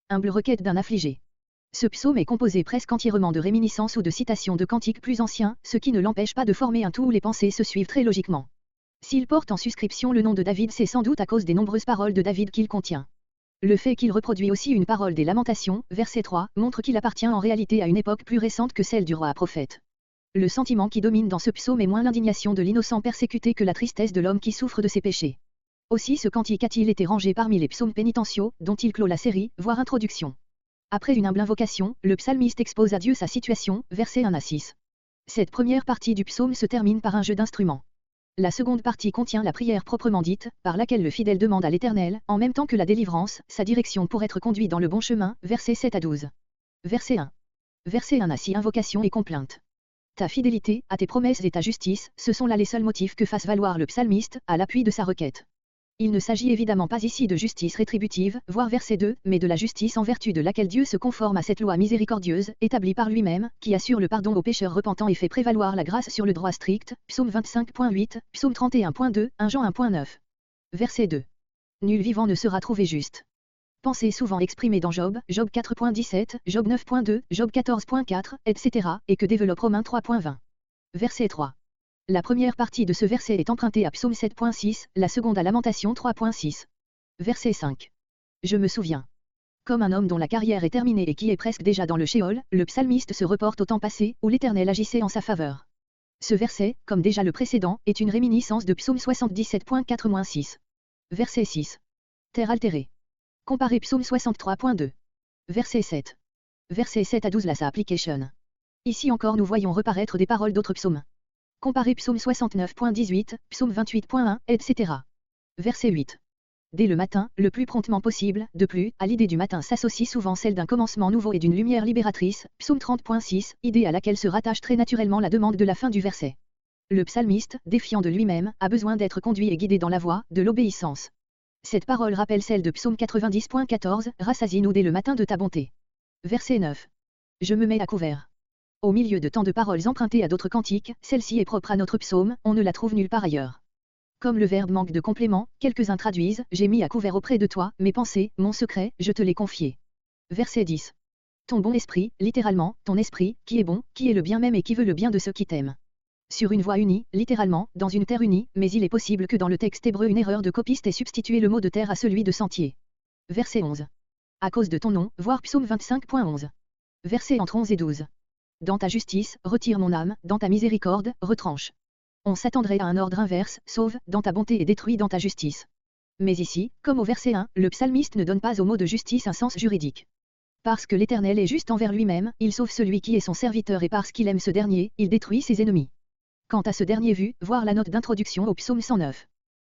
Humble requête d'un affligé. Ce psaume est composé presque entièrement de réminiscences ou de citations de cantiques plus anciens, ce qui ne l'empêche pas de former un tout où les pensées se suivent très logiquement. S'il porte en suscription le nom de David, c'est sans doute à cause des nombreuses paroles de David qu'il contient. Le fait qu'il reproduit aussi une parole des Lamentations, verset 3, montre qu'il appartient en réalité à une époque plus récente que celle du roi prophète. Le sentiment qui domine dans ce psaume est moins l'indignation de l'innocent persécuté que la tristesse de l'homme qui souffre de ses péchés. Aussi ce cantique a-t-il été rangé parmi les psaumes pénitentiaux, dont il clôt la série, voire introduction. Après une humble invocation, le psalmiste expose à Dieu sa situation, versets 1 à 6. Cette première partie du psaume se termine par un jeu d'instruments. La seconde partie contient la prière proprement dite, par laquelle le fidèle demande à l'Éternel, en même temps que la délivrance, sa direction pour être conduit dans le bon chemin, versets 7 à 12. Verset 1. Verset 1 à 6. Invocation et complainte. Ta fidélité, à tes promesses et ta justice, ce sont là les seuls motifs que fasse valoir le psalmiste, à l'appui de sa requête. Il ne s'agit évidemment pas ici de justice rétributive, voire verset 2, mais de la justice en vertu de laquelle Dieu se conforme à cette loi miséricordieuse, établie par lui-même, qui assure le pardon aux pécheurs repentants et fait prévaloir la grâce sur le droit strict, psaume 25.8, psaume 31.2, 1 Jean 1.9. Verset 2. Nul vivant ne sera trouvé juste. Pensée souvent exprimée dans Job, Job 4.17, Job 9.2, Job 14.4, etc., et que développe Romains 3.20. Verset 3. La première partie de ce verset est empruntée à Psaume 7.6, la seconde à Lamentation 3.6. Verset 5. Je me souviens. Comme un homme dont la carrière est terminée et qui est presque déjà dans le Sheol, le psalmiste se reporte au temps passé, où l'Éternel agissait en sa faveur. Ce verset, comme déjà le précédent, est une réminiscence de Psaume 77.4-6. Verset 6. Terre altérée. Comparez Psaume 63.2. Verset 7. Verset 7 à 12. La application. Ici encore nous voyons reparaître des paroles d'autres psaumes. Comparez Psaume 69.18, Psaume 28.1, etc. Verset 8. Dès le matin, le plus promptement possible, de plus, à l'idée du matin s'associe souvent celle d'un commencement nouveau et d'une lumière libératrice, Psaume 30.6, idée à laquelle se rattache très naturellement la demande de la fin du verset. Le psalmiste, défiant de lui-même, a besoin d'être conduit et guidé dans la voie de l'obéissance. Cette parole rappelle celle de Psaume 90.14, rassasie-nous dès le matin de ta bonté. Verset 9. Je me mets à couvert. Au milieu de tant de paroles empruntées à d'autres cantiques, celle-ci est propre à notre psaume, on ne la trouve nulle part ailleurs. Comme le verbe manque de complément, quelques-uns traduisent « J'ai mis à couvert auprès de toi, mes pensées, mon secret, je te l'ai confié ». Verset 10. Ton bon esprit, littéralement, ton esprit, qui est bon, qui est le bien même et qui veut le bien de ceux qui t'aiment. Sur une voie unie, littéralement, dans une terre unie, mais il est possible que dans le texte hébreu une erreur de copiste ait substitué le mot de terre à celui de sentier. Verset 11. À cause de ton nom, voir Psaume 25.11. Versets entre 11 et 12. Dans ta justice, retire mon âme, dans ta miséricorde, retranche. On s'attendrait à un ordre inverse, sauve, dans ta bonté et détruis dans ta justice. Mais ici, comme au verset 1, le psalmiste ne donne pas au mot de justice un sens juridique. Parce que l'Éternel est juste envers lui-même, il sauve celui qui est son serviteur et parce qu'il aime ce dernier, il détruit ses ennemis. Quant à ce dernier vu, voir la note d'introduction au psaume 109.